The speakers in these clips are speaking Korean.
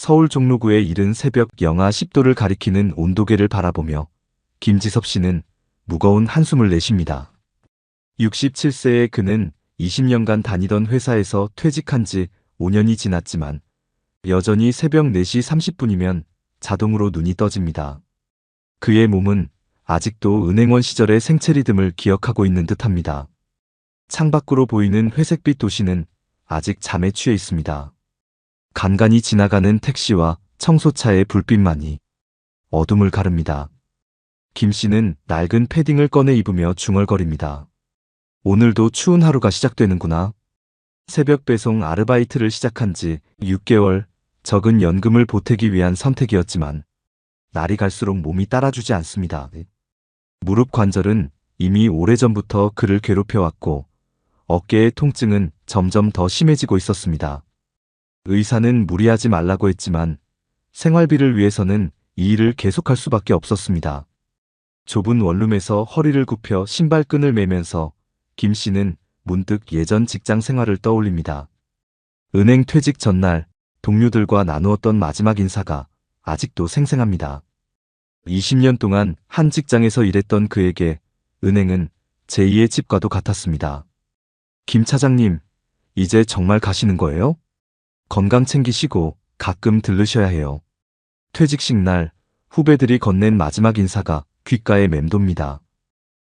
서울 종로구의 이른 새벽 영하 10도를 가리키는 온도계를 바라보며 김지섭 씨는 무거운 한숨을 내쉽니다. 67세의 그는 20년간 다니던 회사에서 퇴직한 지 5년이 지났지만 여전히 새벽 4시 30분이면 자동으로 눈이 떠집니다. 그의 몸은 아직도 은행원 시절의 생체 리듬을 기억하고 있는 듯합니다. 창밖으로 보이는 회색빛 도시는 아직 잠에 취해 있습니다. 간간히 지나가는 택시와 청소차의 불빛만이 어둠을 가릅니다. 김 씨는 낡은 패딩을 꺼내 입으며 중얼거립니다. 오늘도 추운 하루가 시작되는구나. 새벽 배송 아르바이트를 시작한 지 6개월, 적은 연금을 보태기 위한 선택이었지만 날이 갈수록 몸이 따라주지 않습니다. 무릎 관절은 이미 오래전부터 그를 괴롭혀왔고 어깨의 통증은 점점 더 심해지고 있었습니다. 의사는 무리하지 말라고 했지만 생활비를 위해서는 이 일을 계속할 수밖에 없었습니다. 좁은 원룸에서 허리를 굽혀 신발끈을 매면서 김 씨는 문득 예전 직장 생활을 떠올립니다. 은행 퇴직 전날 동료들과 나누었던 마지막 인사가 아직도 생생합니다. 20년 동안 한 직장에서 일했던 그에게 은행은 제2의 집과도 같았습니다. 김 차장님, 이제 정말 가시는 거예요? 건강 챙기시고 가끔 들르셔야 해요. 퇴직식 날 후배들이 건넨 마지막 인사가 귓가에 맴돕니다.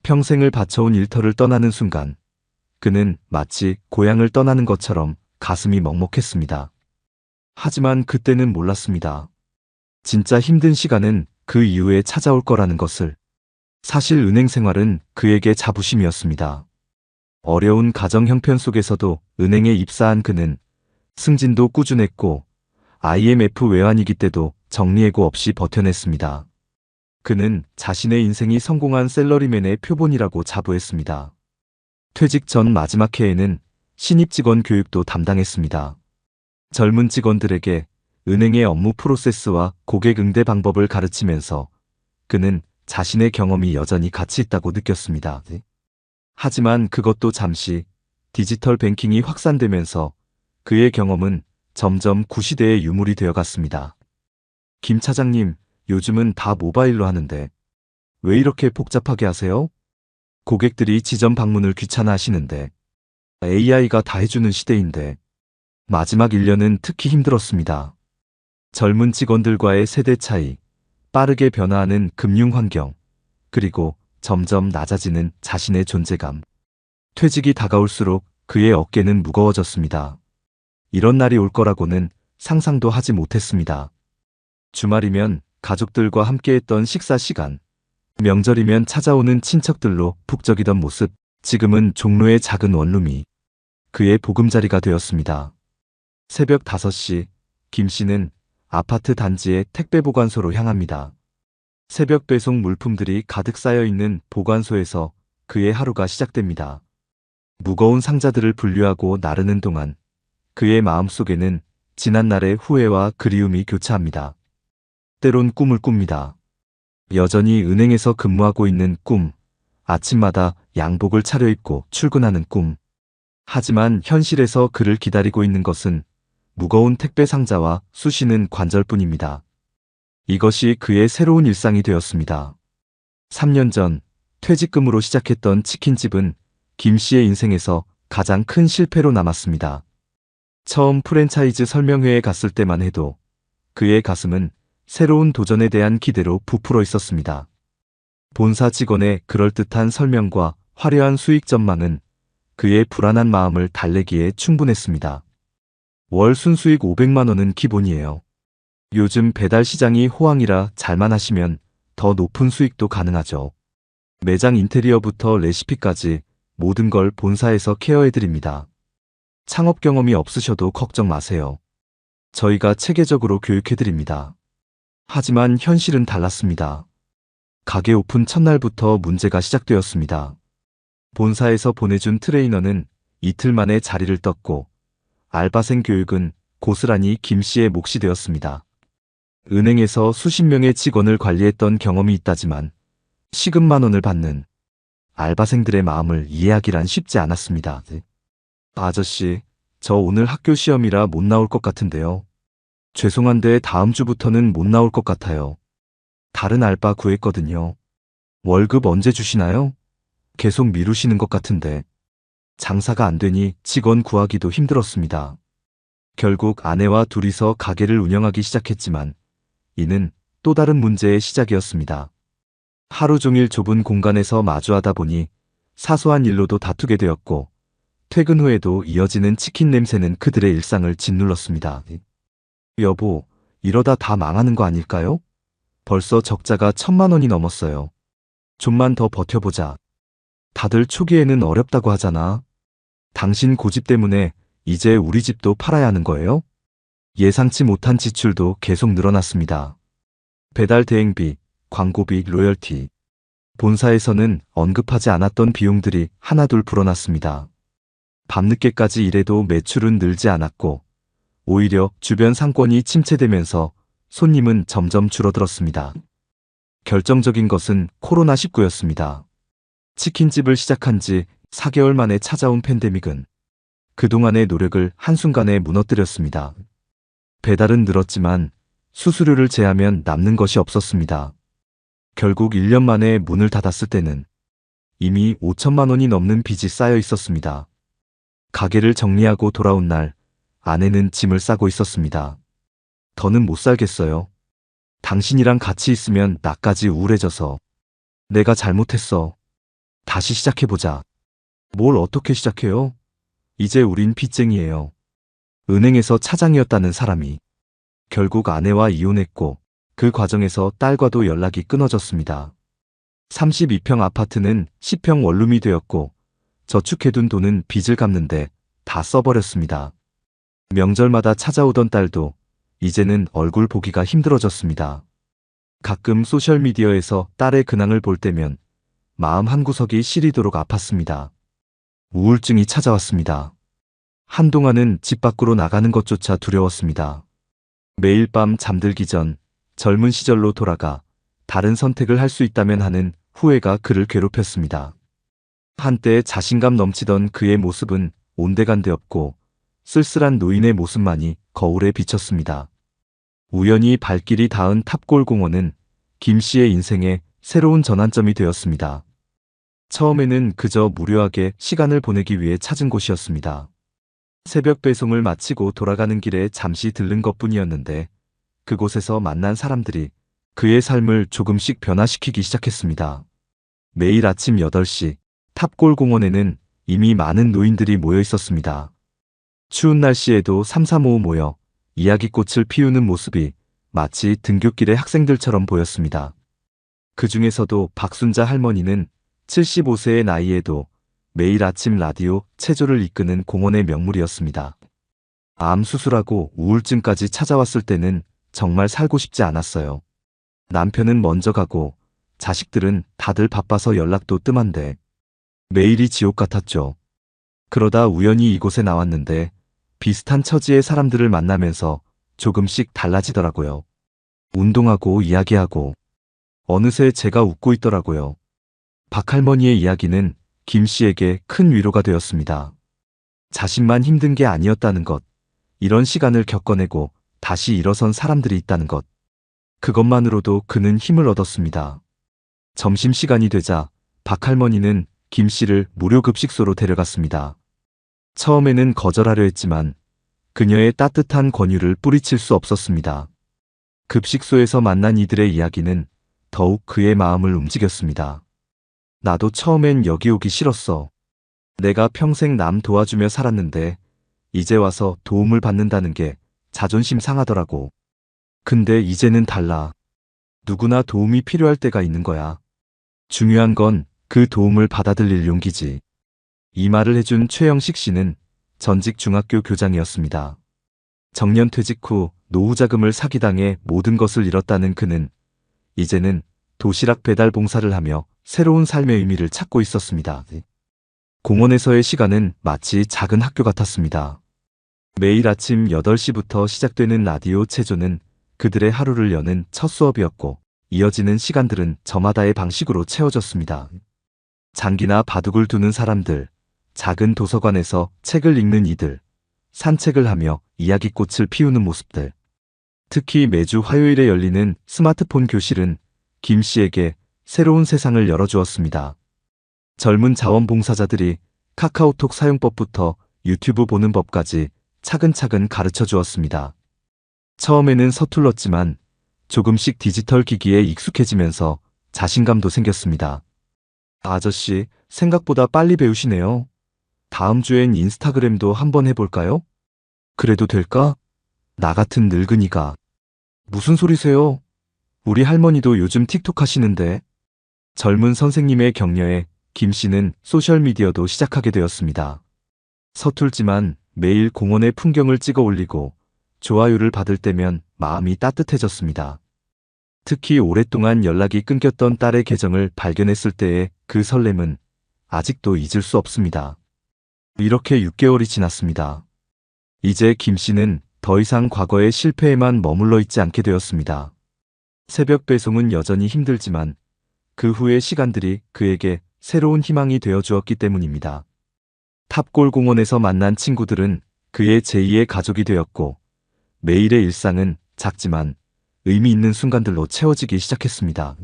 평생을 바쳐온 일터를 떠나는 순간 그는 마치 고향을 떠나는 것처럼 가슴이 먹먹했습니다. 하지만 그때는 몰랐습니다. 진짜 힘든 시간은 그 이후에 찾아올 거라는 것을. 사실 은행 생활은 그에게 자부심이었습니다. 어려운 가정 형편 속에서도 은행에 입사한 그는 승진도 꾸준했고 IMF 외환위기 때도 정리해고 없이 버텨냈습니다. 그는 자신의 인생이 성공한 셀러리맨의 표본이라고 자부했습니다. 퇴직 전 마지막 해에는 신입 직원 교육도 담당했습니다. 젊은 직원들에게 은행의 업무 프로세스와 고객 응대 방법을 가르치면서 그는 자신의 경험이 여전히 가치 있다고 느꼈습니다. 하지만 그것도 잠시 디지털 뱅킹이 확산되면서 그의 경험은 점점 구시대의 유물이 되어갔습니다. 김 차장님, 요즘은 다 모바일로 하는데 왜 이렇게 복잡하게 하세요? 고객들이 지점 방문을 귀찮아 하시는데 AI가 다 해주는 시대인데. 마지막 1년은 특히 힘들었습니다. 젊은 직원들과의 세대 차이, 빠르게 변화하는 금융 환경, 그리고 점점 낮아지는 자신의 존재감. 퇴직이 다가올수록 그의 어깨는 무거워졌습니다. 이런 날이 올 거라고는 상상도 하지 못했습니다. 주말이면 가족들과 함께했던 식사 시간, 명절이면 찾아오는 친척들로 북적이던 모습, 지금은 종로의 작은 원룸이 그의 보금자리가 되었습니다. 새벽 5시, 김 씨는 아파트 단지의 택배 보관소로 향합니다. 새벽 배송 물품들이 가득 쌓여 있는 보관소에서 그의 하루가 시작됩니다. 무거운 상자들을 분류하고 나르는 동안 그의 마음속에는 지난날의 후회와 그리움이 교차합니다. 때론 꿈을 꿉니다. 여전히 은행에서 근무하고 있는 꿈, 아침마다 양복을 차려입고 출근하는 꿈. 하지만 현실에서 그를 기다리고 있는 것은 무거운 택배 상자와 쑤시는 관절뿐입니다. 이것이 그의 새로운 일상이 되었습니다. 3년 전 퇴직금으로 시작했던 치킨집은 김 씨의 인생에서 가장 큰 실패로 남았습니다. 처음 프랜차이즈 설명회에 갔을 때만 해도 그의 가슴은 새로운 도전에 대한 기대로 부풀어 있었습니다. 본사 직원의 그럴듯한 설명과 화려한 수익 전망은 그의 불안한 마음을 달래기에 충분했습니다. 월 순수익 500만 원은 기본이에요. 요즘 배달 시장이 호황이라 잘만 하시면 더 높은 수익도 가능하죠. 매장 인테리어부터 레시피까지 모든 걸 본사에서 케어해드립니다. 창업 경험이 없으셔도 걱정 마세요. 저희가 체계적으로 교육해드립니다. 하지만 현실은 달랐습니다. 가게 오픈 첫날부터 문제가 시작되었습니다. 본사에서 보내준 트레이너는 이틀 만에 자리를 떴고 알바생 교육은 고스란히 김 씨의 몫이 되었습니다. 은행에서 수십 명의 직원을 관리했던 경험이 있다지만 시급만 원을 받는 알바생들의 마음을 이해하기란 쉽지 않았습니다. 아저씨, 저 오늘 학교 시험이라 못 나올 것 같은데요. 죄송한데 다음 주부터는 못 나올 것 같아요. 다른 알바 구했거든요. 월급 언제 주시나요? 계속 미루시는 것 같은데. 장사가 안 되니 직원 구하기도 힘들었습니다. 결국 아내와 둘이서 가게를 운영하기 시작했지만 이는 또 다른 문제의 시작이었습니다. 하루 종일 좁은 공간에서 마주하다 보니 사소한 일로도 다투게 되었고 퇴근 후에도 이어지는 치킨 냄새는 그들의 일상을 짓눌렀습니다. 여보, 이러다 다 망하는 거 아닐까요? 벌써 적자가 1,000만 원이 넘었어요. 좀만 더 버텨보자. 다들 초기에는 어렵다고 하잖아. 당신 고집 때문에 이제 우리 집도 팔아야 하는 거예요? 예상치 못한 지출도 계속 늘어났습니다. 배달 대행비, 광고비, 로열티. 본사에서는 언급하지 않았던 비용들이 하나둘 불어났습니다. 밤늦게까지 일해도 매출은 늘지 않았고 오히려 주변 상권이 침체되면서 손님은 점점 줄어들었습니다. 결정적인 것은 코로나19였습니다. 치킨집을 시작한 지 4개월 만에 찾아온 팬데믹은 그동안의 노력을 한순간에 무너뜨렸습니다. 배달은 늘었지만 수수료를 제하면 남는 것이 없었습니다. 결국 1년 만에 문을 닫았을 때는 이미 5천만 원이 넘는 빚이 쌓여 있었습니다. 가게를 정리하고 돌아온 날 아내는 짐을 싸고 있었습니다. 더는 못 살겠어요. 당신이랑 같이 있으면 나까지 우울해져서. 내가 잘못했어. 다시 시작해보자. 뭘 어떻게 시작해요? 이제 우린 빚쟁이에요. 은행에서 차장이었다는 사람이. 결국 아내와 이혼했고 그 과정에서 딸과도 연락이 끊어졌습니다. 32평 아파트는 10평 원룸이 되었고 저축해둔 돈은 빚을 갚는데 다 써버렸습니다. 명절마다 찾아오던 딸도 이제는 얼굴 보기가 힘들어졌습니다. 가끔 소셜미디어에서 딸의 근황을 볼 때면 마음 한구석이 시리도록 아팠습니다. 우울증이 찾아왔습니다. 한동안은 집 밖으로 나가는 것조차 두려웠습니다. 매일 밤 잠들기 전 젊은 시절로 돌아가 다른 선택을 할 수 있다면 하는 후회가 그를 괴롭혔습니다. 한때 자신감 넘치던 그의 모습은 온데간데 없고 쓸쓸한 노인의 모습만이 거울에 비쳤습니다. 우연히 발길이 닿은 탑골공원은 김 씨의 인생에 새로운 전환점이 되었습니다. 처음에는 그저 무료하게 시간을 보내기 위해 찾은 곳이었습니다. 새벽 배송을 마치고 돌아가는 길에 잠시 들른 것뿐이었는데 그곳에서 만난 사람들이 그의 삶을 조금씩 변화시키기 시작했습니다. 매일 아침 8시 탑골공원에는 이미 많은 노인들이 모여 있었습니다. 추운 날씨에도 삼삼오오 모여 이야기꽃을 피우는 모습이 마치 등굣길의 학생들처럼 보였습니다. 그 중에서도 박순자 할머니는 75세의 나이에도 매일 아침 라디오 체조를 이끄는 공원의 명물이었습니다. 암 수술하고 우울증까지 찾아왔을 때는 정말 살고 싶지 않았어요. 남편은 먼저 가고 자식들은 다들 바빠서 연락도 뜸한데 매일이 지옥 같았죠. 그러다 우연히 이곳에 나왔는데 비슷한 처지의 사람들을 만나면서 조금씩 달라지더라고요. 운동하고 이야기하고 어느새 제가 웃고 있더라고요. 박할머니의 이야기는 김 씨에게 큰 위로가 되었습니다. 자신만 힘든 게 아니었다는 것, 이런 시간을 겪어내고 다시 일어선 사람들이 있다는 것, 그것만으로도 그는 힘을 얻었습니다. 점심시간이 되자 박할머니는 김 씨를 무료 급식소로 데려갔습니다. 처음에는 거절하려 했지만 그녀의 따뜻한 권유를 뿌리칠 수 없었습니다. 급식소에서 만난 이들의 이야기는 더욱 그의 마음을 움직였습니다. 나도 처음엔 여기 오기 싫었어. 내가 평생 남 도와주며 살았는데 이제 와서 도움을 받는다는 게 자존심 상하더라고. 근데 이제는 달라. 누구나 도움이 필요할 때가 있는 거야. 중요한 건 그 도움을 받아들일 용기지. 이 말을 해준 최영식 씨는 전직 중학교 교장이었습니다. 정년 퇴직 후 노후 자금을 사기당해 모든 것을 잃었다는 그는 이제는 도시락 배달 봉사를 하며 새로운 삶의 의미를 찾고 있었습니다. 공원에서의 시간은 마치 작은 학교 같았습니다. 매일 아침 8시부터 시작되는 라디오 체조는 그들의 하루를 여는 첫 수업이었고 이어지는 시간들은 저마다의 방식으로 채워졌습니다. 장기나 바둑을 두는 사람들, 작은 도서관에서 책을 읽는 이들, 산책을 하며 이야기꽃을 피우는 모습들. 특히 매주 화요일에 열리는 스마트폰 교실은 김 씨에게 새로운 세상을 열어주었습니다. 젊은 자원봉사자들이 카카오톡 사용법부터 유튜브 보는 법까지 차근차근 가르쳐 주었습니다. 처음에는 서툴렀지만 조금씩 디지털 기기에 익숙해지면서 자신감도 생겼습니다. 아저씨, 생각보다 빨리 배우시네요. 다음 주엔 인스타그램도 한번 해볼까요? 그래도 될까? 나 같은 늙은이가. 무슨 소리세요? 우리 할머니도 요즘 틱톡 하시는데. 젊은 선생님의 격려에 김 씨는 소셜미디어도 시작하게 되었습니다. 서툴지만 매일 공원의 풍경을 찍어 올리고 좋아요를 받을 때면 마음이 따뜻해졌습니다. 특히 오랫동안 연락이 끊겼던 딸의 계정을 발견했을 때의 그 설렘은 아직도 잊을 수 없습니다. 이렇게 6개월이 지났습니다. 이제 김 씨는 더 이상 과거의 실패에만 머물러 있지 않게 되었습니다. 새벽 배송은 여전히 힘들지만 그 후의 시간들이 그에게 새로운 희망이 되어 주었기 때문입니다. 탑골 공원에서 만난 친구들은 그의 제2의 가족이 되었고 매일의 일상은 작지만 의미 있는 순간들로 채워지기 시작했습니다.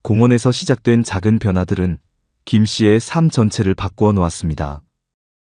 공원에서 시작된 작은 변화들은 김 씨의 삶 전체를 바꾸어 놓았습니다.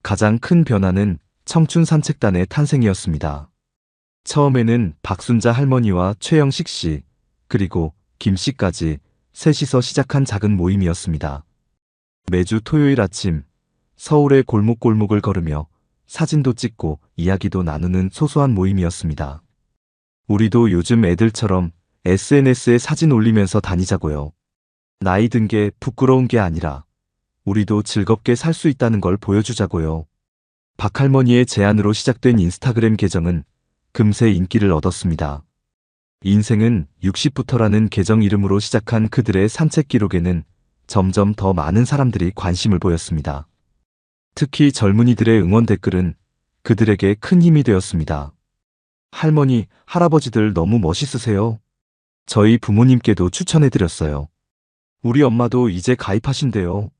가장 큰 변화는 청춘 산책단의 탄생이었습니다. 처음에는 박순자 할머니와 최영식 씨, 그리고 김 씨까지 셋이서 시작한 작은 모임이었습니다. 매주 토요일 아침 서울의 골목골목을 걸으며 사진도 찍고 이야기도 나누는 소소한 모임이었습니다. 우리도 요즘 애들처럼 SNS에 사진 올리면서 다니자고요. 나이 든 게 부끄러운 게 아니라 우리도 즐겁게 살 수 있다는 걸 보여주자고요. 박할머니의 제안으로 시작된 인스타그램 계정은 금세 인기를 얻었습니다. 인생은 60부터라는 계정 이름으로 시작한 그들의 산책 기록에는 점점 더 많은 사람들이 관심을 보였습니다. 특히 젊은이들의 응원 댓글은 그들에게 큰 힘이 되었습니다. 할머니, 할아버지들 너무 멋있으세요. 저희 부모님께도 추천해드렸어요. 우리 엄마도 이제 가입하신대요.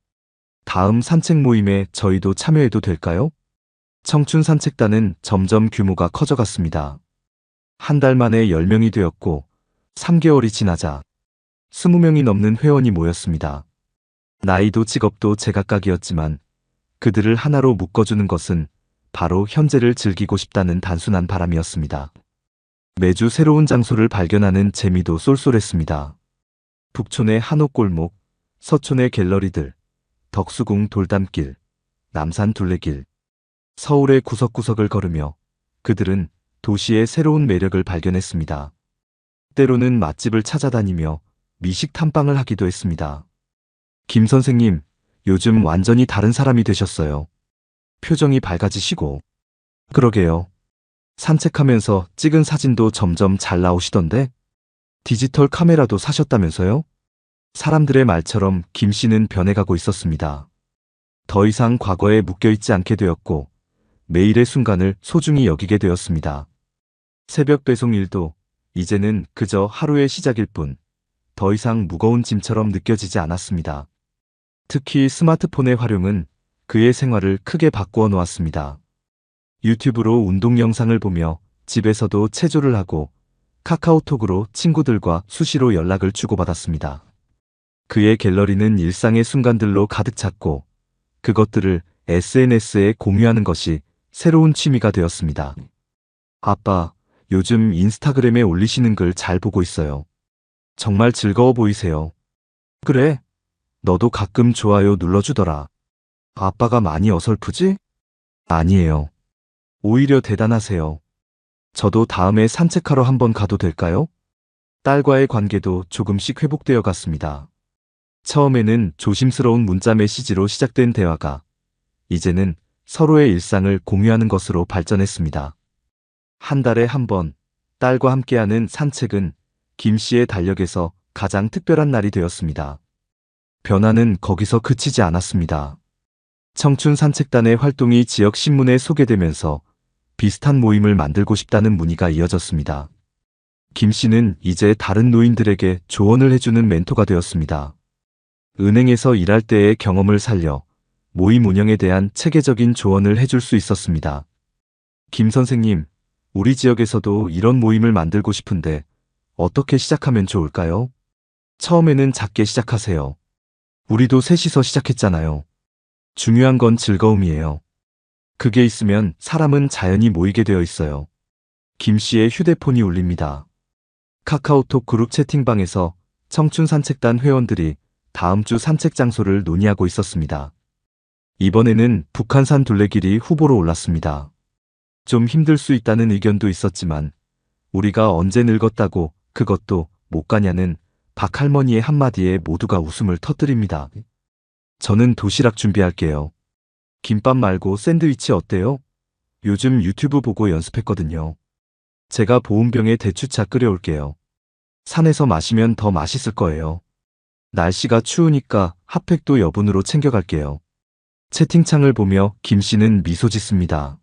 다음 산책 모임에 저희도 참여해도 될까요? 청춘 산책단은 점점 규모가 커져갔습니다. 한 달 만에 10명이 되었고 3개월이 지나자 20명이 넘는 회원이 모였습니다. 나이도 직업도 제각각이었지만 그들을 하나로 묶어주는 것은 바로 현재를 즐기고 싶다는 단순한 바람이었습니다. 매주 새로운 장소를 발견하는 재미도 쏠쏠했습니다. 북촌의 한옥골목, 서촌의 갤러리들, 덕수궁 돌담길, 남산 둘레길, 서울의 구석구석을 걸으며 그들은 도시의 새로운 매력을 발견했습니다. 때로는 맛집을 찾아다니며 미식 탐방을 하기도 했습니다. 김 선생님, 요즘 완전히 다른 사람이 되셨어요. 표정이 밝아지시고. 그러게요. 산책하면서 찍은 사진도 점점 잘 나오시던데? 디지털 카메라도 사셨다면서요? 사람들의 말처럼 김 씨는 변해가고 있었습니다. 더 이상 과거에 묶여있지 않게 되었고 매일의 순간을 소중히 여기게 되었습니다. 새벽 배송 일도 이제는 그저 하루의 시작일 뿐 더 이상 무거운 짐처럼 느껴지지 않았습니다. 특히 스마트폰의 활용은 그의 생활을 크게 바꾸어 놓았습니다. 유튜브로 운동 영상을 보며 집에서도 체조를 하고 카카오톡으로 친구들과 수시로 연락을 주고받았습니다. 그의 갤러리는 일상의 순간들로 가득 찼고 그것들을 SNS에 공유하는 것이 새로운 취미가 되었습니다. 아빠, 요즘 인스타그램에 올리시는 글 잘 보고 있어요. 정말 즐거워 보이세요. 그래, 너도 가끔 좋아요 눌러주더라. 아빠가 많이 어설프지? 아니에요. 오히려 대단하세요. 저도 다음에 산책하러 한번 가도 될까요? 딸과의 관계도 조금씩 회복되어 갔습니다. 처음에는 조심스러운 문자 메시지로 시작된 대화가 이제는 서로의 일상을 공유하는 것으로 발전했습니다. 한 달에 한 번 딸과 함께하는 산책은 김 씨의 달력에서 가장 특별한 날이 되었습니다. 변화는 거기서 그치지 않았습니다. 청춘 산책단의 활동이 지역 신문에 소개되면서 비슷한 모임을 만들고 싶다는 문의가 이어졌습니다. 김 씨는 이제 다른 노인들에게 조언을 해주는 멘토가 되었습니다. 은행에서 일할 때의 경험을 살려 모임 운영에 대한 체계적인 조언을 해줄 수 있었습니다. 김 선생님, 우리 지역에서도 이런 모임을 만들고 싶은데 어떻게 시작하면 좋을까요? 처음에는 작게 시작하세요. 우리도 셋이서 시작했잖아요. 중요한 건 즐거움이에요. 그게 있으면 사람은 자연히 모이게 되어 있어요. 김 씨의 휴대폰이 울립니다. 카카오톡 그룹 채팅방에서 청춘 산책단 회원들이 다음 주 산책 장소를 논의하고 있었습니다. 이번에는 북한산 둘레길이 후보로 올랐습니다. 좀 힘들 수 있다는 의견도 있었지만 우리가 언제 늙었다고 그것도 못 가냐는 박할머니의 한마디에 모두가 웃음을 터뜨립니다. 저는 도시락 준비할게요. 김밥 말고 샌드위치 어때요? 요즘 유튜브 보고 연습했거든요. 제가 보온병에 대추차 끓여올게요. 산에서 마시면 더 맛있을 거예요. 날씨가 추우니까 핫팩도 여분으로 챙겨갈게요. 채팅창을 보며 김 씨는 미소 짓습니다.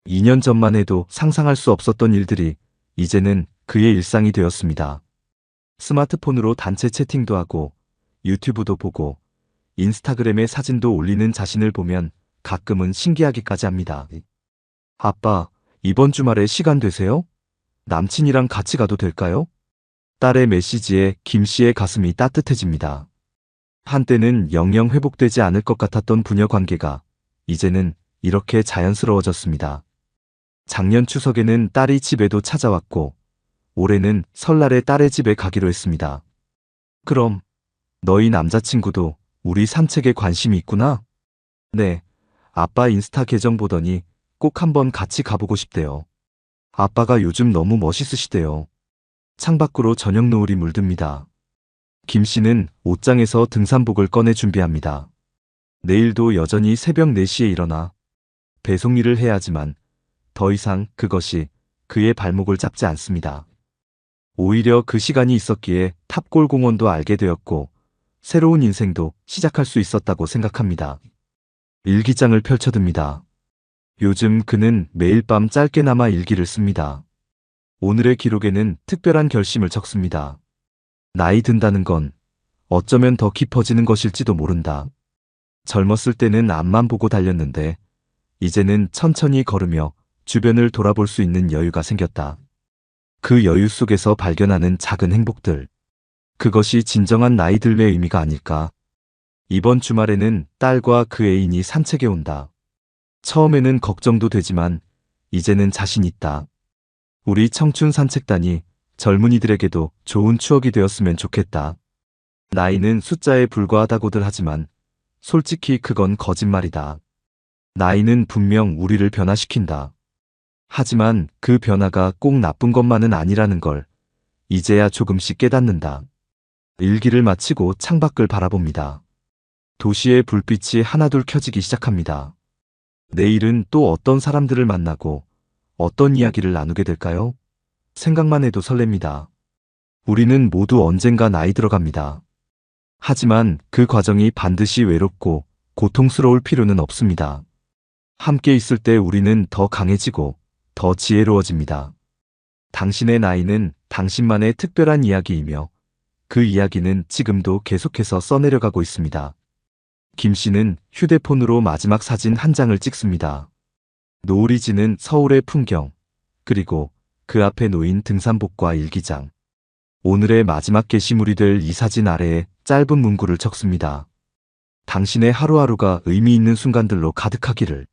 2년 전만 해도 상상할 수 없었던 일들이 이제는 그의 일상이 되었습니다. 스마트폰으로 단체 채팅도 하고 유튜브도 보고 인스타그램에 사진도 올리는 자신을 보면 가끔은 신기하기까지 합니다. 아빠, 이번 주말에 시간 되세요? 남친이랑 같이 가도 될까요? 딸의 메시지에 김 씨의 가슴이 따뜻해집니다. 한때는 영영 회복되지 않을 것 같았던 부녀 관계가 이제는 이렇게 자연스러워졌습니다. 작년 추석에는 딸이 집에도 찾아왔고 올해는 설날에 딸의 집에 가기로 했습니다. 그럼 너희 남자친구도 우리 산책에 관심이 있구나? 네, 아빠 인스타 계정 보더니 꼭 한번 같이 가보고 싶대요. 아빠가 요즘 너무 멋있으시대요. 창밖으로 저녁 노을이 물듭니다. 김 씨는 옷장에서 등산복을 꺼내 준비합니다. 내일도 여전히 새벽 4시에 일어나 배송 일을 해야 하지만 더 이상 그것이 그의 발목을 잡지 않습니다. 오히려 그 시간이 있었기에 탑골공원도 알게 되었고 새로운 인생도 시작할 수 있었다고 생각합니다. 일기장을 펼쳐듭니다. 요즘 그는 매일 밤 짧게나마 일기를 씁니다. 오늘의 기록에는 특별한 결심을 적습니다. 나이 든다는 건 어쩌면 더 깊어지는 것일지도 모른다. 젊었을 때는 앞만 보고 달렸는데 이제는 천천히 걸으며 주변을 돌아볼 수 있는 여유가 생겼다. 그 여유 속에서 발견하는 작은 행복들. 그것이 진정한 나이 들의 의미가 아닐까. 이번 주말에는 딸과 그 애인이 산책에 온다. 처음에는 걱정도 되지만 이제는 자신 있다. 우리 청춘 산책단이 젊은이들에게도 좋은 추억이 되었으면 좋겠다. 나이는 숫자에 불과하다고들 하지만 솔직히 그건 거짓말이다. 나이는 분명 우리를 변화시킨다. 하지만 그 변화가 꼭 나쁜 것만은 아니라는 걸 이제야 조금씩 깨닫는다. 일기를 마치고 창밖을 바라봅니다. 도시의 불빛이 하나둘 켜지기 시작합니다. 내일은 또 어떤 사람들을 만나고 어떤 이야기를 나누게 될까요? 생각만 해도 설렙니다. 우리는 모두 언젠가 나이 들어갑니다. 하지만 그 과정이 반드시 외롭고 고통스러울 필요는 없습니다. 함께 있을 때 우리는 더 강해지고 더 지혜로워집니다. 당신의 나이는 당신만의 특별한 이야기이며 그 이야기는 지금도 계속해서 써내려가고 있습니다. 김 씨는 휴대폰으로 마지막 사진 한 장을 찍습니다. 노을이 지는 서울의 풍경, 그리고 그 앞에 놓인 등산복과 일기장. 오늘의 마지막 게시물이 될 이 사진 아래에 짧은 문구를 적습니다. 당신의 하루하루가 의미 있는 순간들로 가득하기를.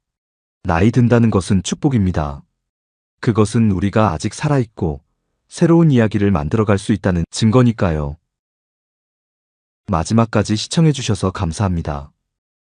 나이 든다는 것은 축복입니다. 그것은 우리가 아직 살아있고 새로운 이야기를 만들어갈 수 있다는 증거니까요. 마지막까지 시청해주셔서 감사합니다.